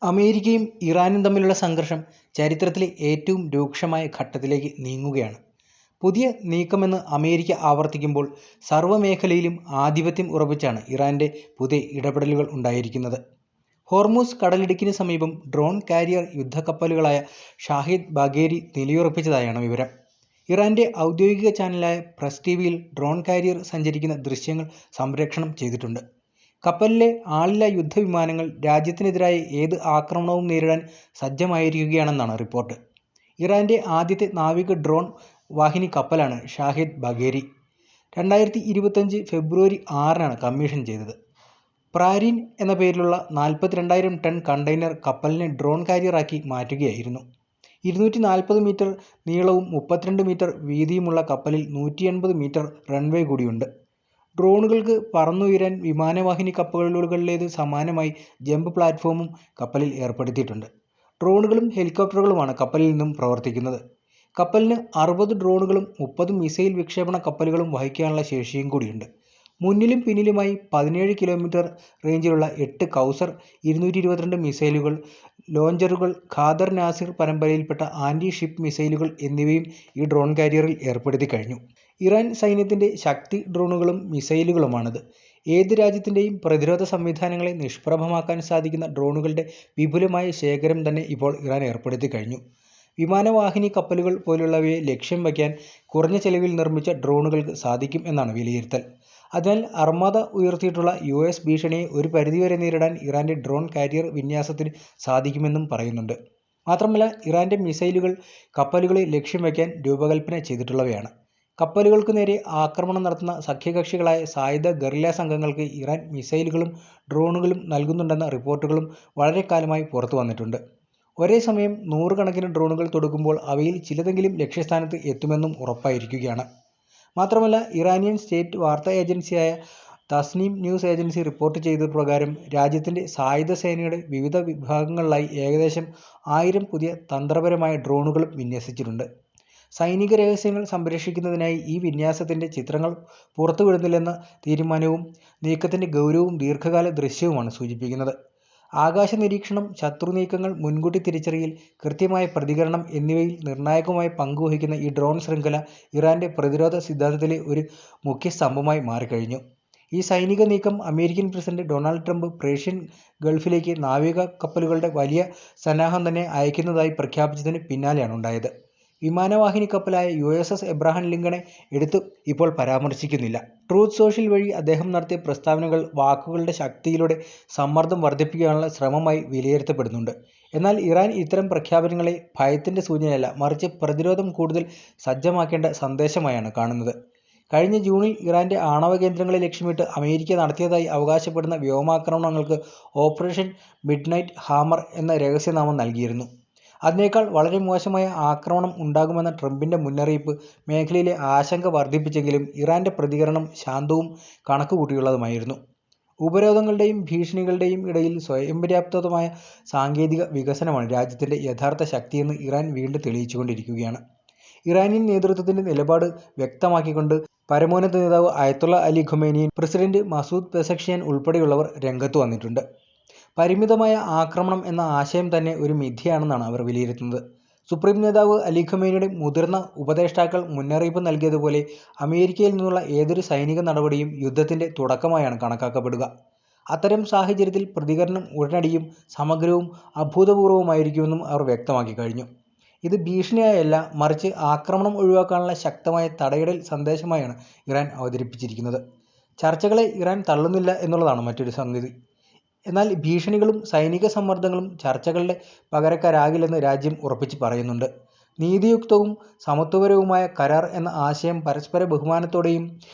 അമേരിക്കയും ഇറാനും തമ്മിലുള്ള സംഘർഷം ചരിത്രത്തിലെ ഏറ്റവും രൂക്ഷമായ ഘട്ടത്തിലേക്ക് നീങ്ങുകയാണ്. പുതിയ നീക്കമെന്ന് അമേരിക്ക ആവർത്തിക്കുമ്പോൾ സർവ്വമേഖലയിലും ആധിപത്യം ഉറപ്പിച്ചാണ് ഇറാന്റെ പുതിയ ഇടപെടലുകൾ ഉണ്ടായിരിക്കുന്നത്. ഹോർമൂസ് കടലിടുക്കിന് സമീപം ഡ്രോൺ കാരിയർ യുദ്ധക്കപ്പലുകളായ ഷാഹിദ് ബാഗേരി നിലയുറപ്പിച്ചതായാണ് വിവരം. ഇറാന്റെ ഔദ്യോഗിക ചാനലായ പ്രസ് ടിവിയിൽ ഡ്രോൺ കാരിയർ സഞ്ചരിക്കുന്ന ദൃശ്യങ്ങൾ സംപ്രേഷണം ചെയ്തിട്ടുണ്ട്. കപ്പലിലെ ആളില്ലാ യുദ്ധവിമാനങ്ങൾ രാജ്യത്തിനെതിരായ ഏത് ആക്രമണവും നേരിടാൻ സജ്ജമായിരിക്കുകയാണെന്നാണ് റിപ്പോർട്ട്. ഇറാന്റെ ആദ്യത്തെ നാവിക ഡ്രോൺ വാഹിനി കപ്പലാണ് ഷാഹിദ് ബാഗേരി. 2025 ഫെബ്രുവരി 6-നാണ് കമ്മീഷൻ ചെയ്തത്. പ്രാരിൻ എന്ന പേരിലുള്ള 42,000 ടൺ കണ്ടെയ്നർ കപ്പലിനെ ഡ്രോൺ കാരിയറാക്കി മാറ്റുകയായിരുന്നു. 240 മീറ്റർ നീളവും 32 മീറ്റർ വീതിയുമുള്ള കപ്പലിൽ 180 മീറ്റർ റൺവേ കൂടിയുണ്ട്. ഡ്രോണുകൾക്ക് പറന്നുയരാൻ വിമാനവാഹിനി കപ്പലുകളിലേത് സമാനമായി ജമ്പ് പ്ലാറ്റ്ഫോമും കപ്പലിൽ ഏർപ്പെടുത്തിയിട്ടുണ്ട്. ഡ്രോണുകളും ഹെലികോപ്റ്ററുകളുമാണ് കപ്പലിൽ നിന്നും പ്രവർത്തിക്കുന്നത്. കപ്പലിന് 60 ഡ്രോണുകളും 30 മിസൈൽ വിക്ഷേപണ കപ്പലുകളും വഹിക്കാനുള്ള ശേഷിയും കൂടിയുണ്ട്. മുന്നിലും പിന്നിലുമായി 17 കിലോമീറ്റർ റേഞ്ചിലുള്ള 8 കൗസർ 222 മിസൈലുകൾ, ലോഞ്ചറുകൾ, ഖാദർ നാസിർ പരമ്പരയിൽപ്പെട്ട ആന്റി ഷിപ്പ് മിസൈലുകൾ എന്നിവയും ഈ ഡ്രോൺ കാരിയറിൽ ഏർപ്പെടുത്തി കഴിഞ്ഞു. ഇറാൻ സൈന്യത്തിന്റെ ശക്തി ഡ്രോണുകളും മിസൈലുകളുമാണിത്. ഏത് രാജ്യത്തിന്റെയും പ്രതിരോധ സംവിധാനങ്ങളെ നിഷ്പ്രഭമാക്കാൻ സാധിക്കുന്ന ഡ്രോണുകളുടെ വിപുലമായ ശേഖരം തന്നെ ഇപ്പോൾ ഇറാൻ ഏർപ്പെടുത്തി കഴിഞ്ഞു. വിമാനവാഹിനി കപ്പലുകൾ പോലുള്ളവയെ ലക്ഷ്യം വയ്ക്കാൻ കുറഞ്ഞ ചെലവിൽ നിർമ്മിച്ച ഡ്രോണുകൾക്ക് സാധിക്കും എന്നാണ് വിലയിരുത്തൽ. അതിനാൽ അർമാദ ഉയർത്തിയിട്ടുള്ള US ഭീഷണിയെ ഒരു പരിധിവരെ നേരിടാൻ ഇറാന്റെ ഡ്രോൺ കാരിയർ വിന്യാസത്തിന് സാധിക്കുമെന്നും പറയുന്നുണ്ട്. മാത്രമല്ല, ഇറാന്റെ മിസൈലുകൾ കപ്പലുകളെ ലക്ഷ്യം വയ്ക്കാൻ രൂപകൽപ്പന ചെയ്തിട്ടുള്ളവയാണ്. കപ്പലുകൾക്ക് നേരെ ആക്രമണം നടത്തുന്ന സഖ്യകക്ഷികളായ സായുധ ഗറില്ല സംഘങ്ങൾക്ക് ഇറാൻ മിസൈലുകളും ഡ്രോണുകളും നൽകുന്നുണ്ടെന്ന റിപ്പോർട്ടുകളും വളരെ കാലമായി പുറത്തു വന്നിട്ടുണ്ട്. ഒരേ സമയം 100 കണക്കിന് ഡ്രോണുകൾ തൊടുക്കുമ്പോൾ അവയിൽ ചിലതെങ്കിലും ലക്ഷ്യസ്ഥാനത്ത് എത്തുമെന്നും ഉറപ്പായിരിക്കുകയാണ്. മാത്രമല്ല, ഇറാനിയൻ സ്റ്റേറ്റ് വാർത്താ ഏജൻസിയായ തസ്നീം ന്യൂസ് ഏജൻസി റിപ്പോർട്ട് ചെയ്ത പ്രകാരം രാജ്യത്തിന്റെ സായുധ സേനയുടെ വിവിധ വിഭാഗങ്ങളിലായി ഏകദേശം 1000 പുതിയ തന്ത്രപരമായ ഡ്രോണുകളും വിന്യസിച്ചിട്ടുണ്ട്. സൈനിക രഹസ്യങ്ങൾ സംരക്ഷിക്കുന്നതിനായി ഈ വിന്യാസത്തിന്റെ ചിത്രങ്ങൾ പുറത്തുവിടുന്നില്ലെന്ന തീരുമാനവും നീക്കത്തിന്റെ ഗൗരവവും ദീർഘകാല ദൃശ്യവുമാണ് സൂചിപ്പിക്കുന്നത്. ആകാശ നിരീക്ഷണം, ശത്രു നീക്കങ്ങൾ മുൻകൂട്ടി തിരിച്ചറിയൽ, കൃത്യമായ പ്രതികരണം എന്നിവയിൽ നിർണായകമായ പങ്കുവഹിക്കുന്ന ഈ ഡ്രോൺ ശൃംഖല ഇറാന്റെ പ്രതിരോധ സിദ്ധാന്തത്തിലെ ഒരു മുഖ്യ സ്തംഭമായി മാറിക്കഴിഞ്ഞു. ഈ സൈനിക നീക്കം American president Donald Trump Persian ഗൾഫിലേക്ക് നാവിക കപ്പലുകളുടെ വലിയ സന്നാഹം തന്നെ അയക്കുന്നതായി പ്രഖ്യാപിച്ചതിന് പിന്നാലെയാണ് ഉണ്ടായത്. വിമാനവാഹിനി കപ്പലായ USS എബ്രഹാം ലിങ്കണെ എടുത്ത് ഇപ്പോൾ പരാമർശിക്കുന്നില്ല. ട്രൂത്ത് സോഷ്യൽ വഴി അദ്ദേഹം നടത്തിയ പ്രസ്താവനകൾ വാക്കുകളുടെ ശക്തിയിലൂടെ സമ്മർദ്ദം വർദ്ധിപ്പിക്കാനുള്ള ശ്രമമായി വിലയിരുത്തപ്പെടുന്നുണ്ട്. എന്നാൽ ഇറാൻ ഇത്തരം പ്രഖ്യാപനങ്ങളെ ഭയത്തിന്റെ സൂചനയല്ല, മറിച്ച് പ്രതിരോധം കൂടുതൽ സജ്ജമാക്കേണ്ട സന്ദേശമായാണ് കാണുന്നത്. കഴിഞ്ഞ ജൂണിൽ ഇറാന്റെ ആണവ കേന്ദ്രങ്ങളെ ലക്ഷ്യമിട്ട് അമേരിക്ക നടത്തിയതായി അവകാശപ്പെടുന്ന വ്യോമാക്രമണങ്ങൾക്ക് ഓപ്പറേഷൻ മിഡ്നൈറ്റ് ഹാമർ എന്ന രഹസ്യനാമം നൽകിയിരുന്നു. അതിനേക്കാൾ വളരെ മോശമായ ആക്രമണം ഉണ്ടാകുമെന്ന ട്രംപിന്റെ മുന്നറിയിപ്പ് മേഖലയിലെ ആശങ്ക വർദ്ധിപ്പിച്ചെങ്കിലും ഇറാന്റെ പ്രതികരണം ശാന്തവും കണക്കുകൂട്ടിയുള്ളതുമായിരുന്നു. ഉപരോധങ്ങളുടെയും ഭീഷണികളുടെയും ഇടയിൽ സ്വയം പര്യാപ്തമായ സാങ്കേതിക വികസനമാണ് രാജ്യത്തിന്റെ യഥാർത്ഥ ശക്തിയെന്ന് ഇറാൻ വീണ്ടും തെളിയിച്ചുകൊണ്ടിരിക്കുകയാണ്. ഇറാനിയൻ നേതൃത്വത്തിന്റെ നിലപാട് വ്യക്തമാക്കിക്കൊണ്ട് പരമോന്നത നേതാവ് അയത്തുള്ള അലി ഖൊമേനിയും പ്രസിഡന്റ് മസൂദ് പെസക്ഷിയാൻ ഉൾപ്പെടെയുള്ളവർ രംഗത്ത് വന്നിട്ടുണ്ട്. പരിമിതമായ ആക്രമണം എന്ന ആശയം തന്നെ ഒരു മിഥ്യയാണെന്നാണ് അവർ വിലയിരുത്തുന്നത്. സുപ്രീം നേതാവ് അലി ഖൊമേനിയുടെ മുതിർന്ന ഉപദേഷ്ടാക്കൾ മുന്നറിയിപ്പ് നൽകിയതുപോലെ അമേരിക്കയിൽ നിന്നുള്ള ഏതൊരു സൈനിക നടപടിയും യുദ്ധത്തിന്റെ തുടക്കമായാണ് കണക്കാക്കപ്പെടുക. അത്തരം സാഹചര്യത്തിൽ പ്രതികരണം ഉടനടിയും സമഗ്രവും അഭൂതപൂർവമായിരിക്കുമെന്നും അവർ വ്യക്തമാക്കി കഴിഞ്ഞു. ഇത് ഭീഷണിയായല്ല, മറിച്ച് ആക്രമണം ഒഴിവാക്കാനുള്ള ശക്തമായ തടയിടൽ സന്ദേശമായാണ് ഇറാൻ അവതരിപ്പിച്ചിരിക്കുന്നത്. ചർച്ചകളെ ഇറാൻ തള്ളുന്നില്ല എന്നുള്ളതാണ് മറ്റൊരു സംഗതി. എന്നാൽ ഭീഷണികളും സൈനിക സമ്മർദ്ദങ്ങളും ചർച്ചകളുടെ പകരക്കാരാകില്ലെന്ന് രാജ്യം ഉറപ്പിച്ച് പറയുന്നുണ്ട്. നീതിയുക്തവും സമത്വപരവുമായ കരാർ എന്ന ആശയം പരസ്പര ബഹുമാനത്തോടെയും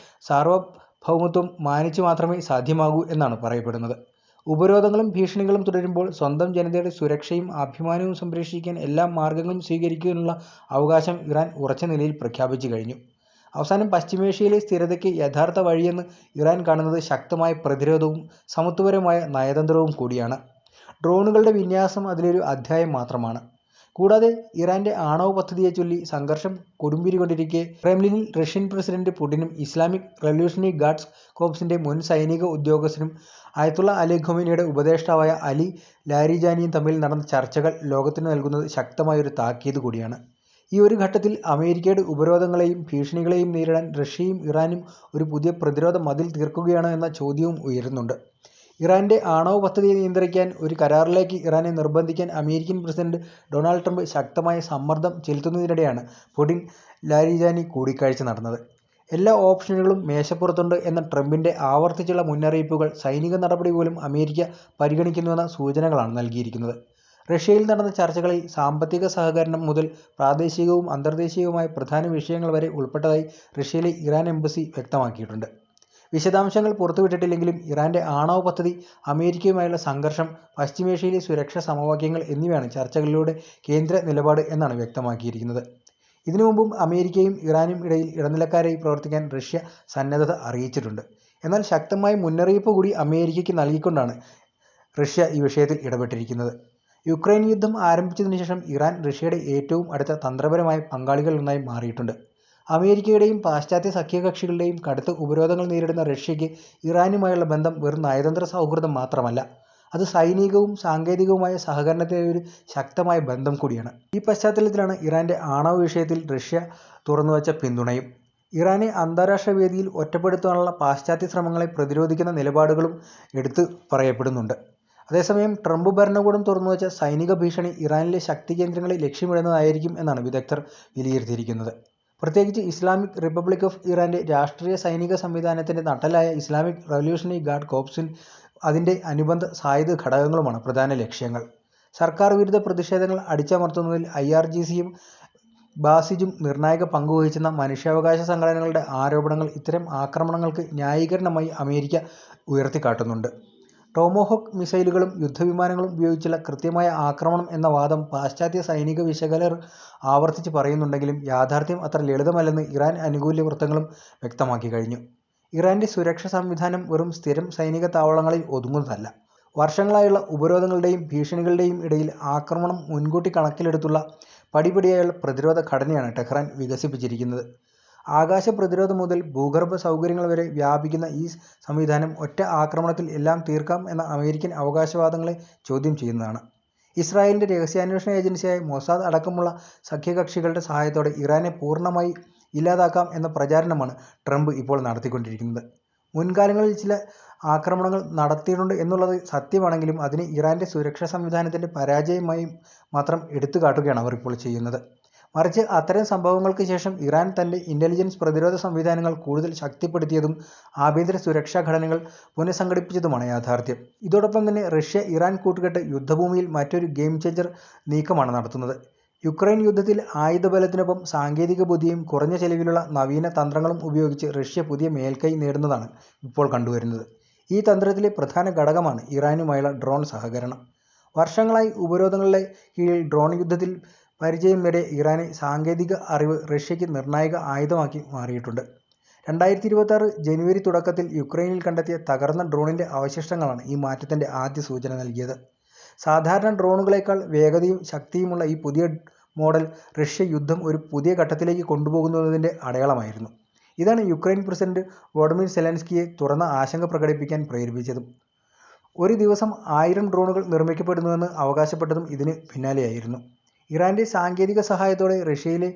സാർവഭൗമത്വം മാനിച്ചു മാത്രമേ സാധ്യമാകൂ എന്നാണ് പറയപ്പെടുന്നത്. ഉപരോധങ്ങളും ഭീഷണികളും തുടരുമ്പോൾ സ്വന്തം ജനതയുടെ സുരക്ഷയും അഭിമാനവും സംരക്ഷിക്കാൻ എല്ലാ മാർഗങ്ങളും സ്വീകരിക്കാനുള്ള അവകാശം ഇറാൻ ഉറച്ച നിലയിൽ പ്രഖ്യാപിച്ചു കഴിഞ്ഞു. അവസാനം പശ്ചിമേഷ്യയിലെ സ്ഥിരതയ്ക്ക് യഥാർത്ഥ വഴിയെന്ന് ഇറാൻ കാണുന്നത് ശക്തമായ പ്രതിരോധവും സമത്വപരമായ നയതന്ത്രവും കൂടിയാണ്. ഡ്രോണുകളുടെ വിന്യാസം അതിലൊരു അധ്യായം മാത്രമാണ്. കൂടാതെ ഇറാന്റെ ആണവ പദ്ധതിയെച്ചൊല്ലി സംഘർഷം കൊടുമ്പിരികൊണ്ടിരിക്കെ ക്രെംലിനിൽ റഷ്യൻ പ്രസിഡന്റ് പുടിനും ഇസ്ലാമിക് റവല്യൂഷണറി ഗാർഡ്സ് കോർപ്സിന്റെ മുൻ സൈനിക ഉദ്യോഗസ്ഥനും അയത്തുള്ള അലി ഖൊമേനിയുടെ ഉപദേഷ്ടാവായ അലി ലാരിജാനിയും തമ്മിൽ നടന്ന ചർച്ചകൾ ലോകത്തിന് നൽകുന്നത് ശക്തമായൊരു താക്കീത് കൂടിയാണ്. ഈ ഒരു ഘട്ടത്തിൽ അമേരിക്കയുടെ ഉപരോധങ്ങളെയും ഭീഷണികളെയും നേരിടാൻ റഷ്യയും ഇറാനും ഒരു പുതിയ പ്രതിരോധ മതിൽ തീർക്കുകയാണോ എന്ന ചോദ്യവും ഉയരുന്നുണ്ട്. ഇറാന്റെ ആണവ പദ്ധതിയെ നിയന്ത്രിക്കാൻ ഒരു കരാറിലേക്ക് ഇറാനെ നിർബന്ധിക്കാൻ അമേരിക്കൻ പ്രസിഡന്റ് ഡൊണാൾഡ് ട്രംപ് ശക്തമായ സമ്മർദ്ദം ചെലുത്തുന്നതിനിടെയാണ് പുടിൻ ലാരിജാനി കൂടിക്കാഴ്ച നടന്നത്. എല്ലാ ഓപ്ഷനുകളും മേശപ്പുറത്തുണ്ട് എന്ന ട്രംപിന്റെ ആവർത്തിച്ചുള്ള മുന്നറിയിപ്പുകൾ സൈനിക നടപടി പോലും അമേരിക്ക പരിഗണിക്കുന്നുവെന്ന സൂചനകളാണ് നൽകിയിരിക്കുന്നത്. റഷ്യയിൽ നടന്ന ചർച്ചകളിൽ സാമ്പത്തിക സഹകരണം മുതൽ പ്രാദേശികവും അന്തർദേശീയവുമായ പ്രധാന വിഷയങ്ങൾ വരെ ഉൾപ്പെട്ടതായി റഷ്യയിലെ ഇറാൻ എംബസി വ്യക്തമാക്കിയിട്ടുണ്ട്. വിശദാംശങ്ങൾ പുറത്തുവിട്ടിട്ടില്ലെങ്കിലും ഇറാന്റെ ആണവ പദ്ധതി, അമേരിക്കയുമായുള്ള സംഘർഷം, പശ്ചിമേഷ്യയിലെ സുരക്ഷാ സമവാക്യങ്ങൾ എന്നിവയാണ് ചർച്ചകളിലൂടെ കേന്ദ്ര നിലപാട് എന്നാണ് വ്യക്തമാക്കിയിരിക്കുന്നത്. ഇതിനു മുമ്പും അമേരിക്കയും ഇറാനും ഇടയിൽ ഇടനിലക്കാരായി പ്രവർത്തിക്കാൻ റഷ്യ സന്നദ്ധത അറിയിച്ചിട്ടുണ്ട്. എന്നാൽ ശക്തമായ മുന്നറിയിപ്പ് കൂടി അമേരിക്കയ്ക്ക് നൽകിക്കൊണ്ടാണ് റഷ്യ ഈ വിഷയത്തിൽ ഇടപെട്ടിരിക്കുന്നത്. യുക്രൈൻ യുദ്ധം ആരംഭിച്ചതിനു ശേഷം ഇറാൻ റഷ്യയുടെ ഏറ്റവും അടുത്ത തന്ത്രപരമായ പങ്കാളികളിലൊന്നായി മാറിയിട്ടുണ്ട്. അമേരിക്കയുടെയും പാശ്ചാത്യ സഖ്യകക്ഷികളുടെയും കടുത്ത ഉപരോധങ്ങൾ നേരിടുന്ന റഷ്യയ്ക്ക് ഇറാനുമായുള്ള ബന്ധം വെറും നയതന്ത്ര സൗഹൃദം മാത്രമല്ല, അത് സൈനികവും സാങ്കേതികവുമായ സഹകരണത്തിലെ ഒരു ശക്തമായ ബന്ധം കൂടിയാണ്. ഈ പശ്ചാത്തലത്തിലാണ് ഇറാന്റെ ആണവ വിഷയത്തിൽ റഷ്യ തുറന്നുവച്ച പിന്തുണയും. ഇറാനെ അന്താരാഷ്ട്ര വേദിയിൽ ഒറ്റപ്പെടുത്താനുള്ള പാശ്ചാത്യ ശ്രമങ്ങളെ പ്രതിരോധിക്കുന്ന നിലപാടുകളും എടുത്തു പറയപ്പെടുന്നുണ്ട്. അതേസമയം ട്രംപ് ഭരണകൂടം തുറന്നുവച്ച സൈനിക ഭീഷണി ഇറാനിലെ ശക്തി കേന്ദ്രങ്ങളെ ലക്ഷ്യമിടുന്നതായിരിക്കും എന്നാണ് വിദഗ്ധർ വിലയിരുത്തിയിരിക്കുന്നത്. പ്രത്യേകിച്ച് ഇസ്ലാമിക് റിപ്പബ്ലിക് ഓഫ് ഇറാന്റെ രാഷ്ട്രീയ സൈനിക സംവിധാനത്തിന്റെ നട്ടെല്ലായ ഇസ്ലാമിക് റവല്യൂഷണറി ഗാർഡ് കോർപ്സും അതിന്റെ അനുബന്ധ സായുധ ഘടകങ്ങളുമാണ് പ്രധാന ലക്ഷ്യങ്ങൾ. സർക്കാർ വിരുദ്ധ പ്രതിഷേധങ്ങൾ അടിച്ചമർത്തുന്നതിൽ IRGCയും ബാസിജും നിർണായക പങ്കുവഹിച്ചെന്ന മനുഷ്യാവകാശ സംഘടനകളുടെ ആരോപണങ്ങൾ ഇത്തരം ആക്രമണങ്ങൾക്ക് ന്യായീകരണമായി അമേരിക്ക ഉയർത്തിക്കാട്ടുന്നുണ്ട്. ടോമോഹോക്ക് മിസൈലുകളും യുദ്ധവിമാനങ്ങളും ഉപയോഗിച്ചുള്ള കൃത്യമായ ആക്രമണം എന്ന വാദം പാശ്ചാത്യ സൈനിക വിശകലകർ ആവർത്തിച്ച് പറയുന്നുണ്ടെങ്കിലും യാഥാർത്ഥ്യം അത്ര ലളിതമല്ലെന്ന് ഇറാൻ അനുകൂല വൃത്തങ്ങളും വ്യക്തമാക്കി കഴിഞ്ഞു. ഇറാന്റെ സുരക്ഷാ സംവിധാനം വെറും സ്ഥിരം സൈനിക താവളങ്ങളിൽ ഒതുങ്ങുന്നതല്ല. വർഷങ്ങളായുള്ള ഉപരോധങ്ങളുടെയും ഭീഷണികളുടെയും ഇടയിൽ ആക്രമണം മുൻകൂട്ടി കണക്കിലെടുത്തുള്ള പടിപടിയായുള്ള പ്രതിരോധ ഘടനയാണ് ടെഹ്റാൻ വികസിപ്പിച്ചിരിക്കുന്നത്. ആകാശ പ്രതിരോധം മുതൽ ഭൂഗർഭ സൗകര്യങ്ങൾ വരെ വ്യാപിക്കുന്ന ഈ സംവിധാനം ഒറ്റ ആക്രമണത്തിൽ എല്ലാം തീർക്കാം എന്ന അമേരിക്കൻ അവകാശവാദങ്ങളെ ചോദ്യം ചെയ്യുന്നതാണ്. ഇസ്രായേലിന്റെ രഹസ്യാന്വേഷണ ഏജൻസിയായ മൊസാദ് അടക്കമുള്ള സഖ്യകക്ഷികളുടെ സഹായത്തോടെ ഇറാനെ പൂർണ്ണമായി ഇല്ലാതാക്കാം എന്ന പ്രചാരണമാണ് ട്രംപ് ഇപ്പോൾ നടത്തിക്കൊണ്ടിരിക്കുന്നത്. മുൻകാലങ്ങളിൽ ചില ആക്രമണങ്ങൾ നടത്തിയിട്ടുണ്ട് എന്നുള്ളത് സത്യമാണെങ്കിലും അതിനെ ഇറാന്റെ സുരക്ഷാ സംവിധാനത്തിന്റെ പരാജയമായി മാത്രം എടുത്തുകാട്ടുകയാണ് അവർ ഇപ്പോൾ ചെയ്യുന്നത്. മറിച്ച് അത്തരം സംഭവങ്ങൾക്ക് ശേഷം ഇറാൻ തന്റെ ഇന്റലിജൻസ് പ്രതിരോധ സംവിധാനങ്ങൾ കൂടുതൽ ശക്തിപ്പെടുത്തിയതും ആഭ്യന്തര സുരക്ഷാ ഘടനകൾ പുനഃസംഘടിപ്പിച്ചതുമാണ് യാഥാർത്ഥ്യം. ഇതോടൊപ്പം തന്നെ റഷ്യ ഇറാൻ കൂട്ടുകെട്ട് യുദ്ധഭൂമിയിൽ മറ്റൊരു ഗെയിം ചേഞ്ചർ നീക്കമാണ് നടത്തുന്നത്. യുക്രൈൻ യുദ്ധത്തിൽ ആയുധബലത്തിനൊപ്പം സാങ്കേതിക ബുദ്ധിയും കുറഞ്ഞ ചെലവിലുള്ള നവീന തന്ത്രങ്ങളും ഉപയോഗിച്ച് റഷ്യ പുതിയ മേൽക്കൈ നേടുന്നതാണ് ഇപ്പോൾ കണ്ടുവരുന്നത്. ഈ തന്ത്രത്തിലെ പ്രധാന ഘടകമാണ് ഇറാനുമായുള്ള ഡ്രോൺ സഹകരണം. വർഷങ്ങളായി ഉപരോധങ്ങളുടെ കീഴിൽ ഡ്രോൺ യുദ്ധത്തിൽ പരിചയം നേടിയ ഇറാനെ സാങ്കേതിക അറിവ് റഷ്യയ്ക്ക് നിർണായക ആയുധമാക്കി മാറിയിട്ടുണ്ട്. 2026 ജനുവരി തുടക്കത്തിൽ യുക്രൈനിൽ കണ്ടെത്തിയ തകർന്ന ഡ്രോണിന്റെ അവശിഷ്ടങ്ങളാണ് ഈ മാറ്റത്തിന്റെ ആദ്യ സൂചന നൽകിയത്. സാധാരണ ഡ്രോണുകളേക്കാൾ വേഗതയും ശക്തിയുമുള്ള ഈ പുതിയ മോഡൽ റഷ്യ യുദ്ധം ഒരു പുതിയ ഘട്ടത്തിലേക്ക് കൊണ്ടുപോകുന്നതിന്റെ അടയാളമായിരുന്നു. ഇതാണ് യുക്രൈൻ പ്രസിഡന്റ് വോളോഡിമിർ സെലൻസ്കിയെ തുറന്ന ആശങ്ക പ്രകടിപ്പിക്കാൻ പ്രേരിപ്പിച്ചതും. ഒരു ദിവസം 1000 ഡ്രോണുകൾ നിർമ്മിക്കപ്പെടുന്നുവെന്ന് അവകാശപ്പെട്ടതും ഇതിന് പിന്നാലെയായിരുന്നു. ഇറാന്റെ സാങ്കേതിക സഹായത്തോടെ റഷ്യയിലെ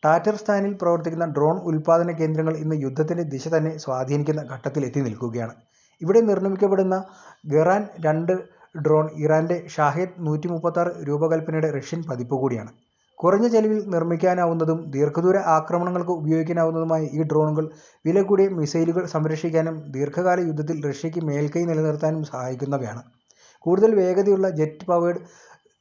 ടാറ്റർസ്ഥാനിൽ പ്രവർത്തിക്കുന്ന ഡ്രോൺ ഉൽപ്പാദന കേന്ദ്രങ്ങൾ ഇന്ന് യുദ്ധത്തിന്റെ ദിശ തന്നെ സ്വാധീനിക്കുന്ന ഘട്ടത്തിൽ എത്തി നിൽക്കുകയാണ്. ഇവിടെ നിർമ്മിക്കപ്പെടുന്ന ഗറാൻ 2 ഡ്രോൺ ഇറാന്റെ ഷാഹേദ് 136 രൂപകൽപ്പനയുടെ റഷ്യൻ പതിപ്പ് കൂടിയാണ്. കുറഞ്ഞ ചെലവിൽ നിർമ്മിക്കാനാവുന്നതും ദീർഘദൂര ആക്രമണങ്ങൾക്ക് ഉപയോഗിക്കാനാവുന്നതുമായ ഈ ഡ്രോണുകൾ വില കൂടിയ മിസൈലുകൾ സംരക്ഷിക്കാനും ദീർഘകാല യുദ്ധത്തിൽ റഷ്യയ്ക്ക് മേൽക്കൈ നിലനിർത്താനും സഹായിക്കുന്നവയാണ്. കൂടുതൽ വേഗതയുള്ള ജെറ്റ് പവേർഡ്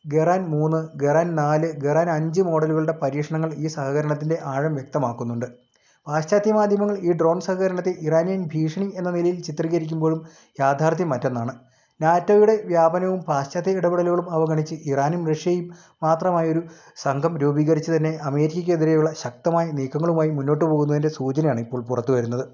ഗറാൻ 3, ഗറാൻ 4, ഗറാൻ 5 മോഡലുകളുടെ പരീക്ഷണങ്ങൾ ഈ സഹകരണത്തിന്റെ ആഴം വ്യക്തമാക്കുന്നുണ്ട്. പാശ്ചാത്യ മാധ്യമങ്ങൾ ഈ ഡ്രോൺ സഹകരണത്തെ ഇറാനിയൻ ഭീഷണി എന്ന നിലയിൽ ചിത്രീകരിക്കുമ്പോഴും യാഥാർത്ഥ്യം മറ്റൊന്നാണ്. നാറ്റോയുടെ വ്യാപനവും പാശ്ചാത്യ ഇടപെടലുകളും അവഗണിച്ച് ഇറാനും റഷ്യയും മാത്രമായൊരു സംഘം രൂപീകരിച്ച് തന്നെ അമേരിക്കയ്ക്കെതിരെയുള്ള ശക്തമായ നീക്കങ്ങളുമായി മുന്നോട്ടു പോകുന്നതിന്റെ സൂചനയാണ് ഇപ്പോൾ പുറത്തുവരുന്നത്.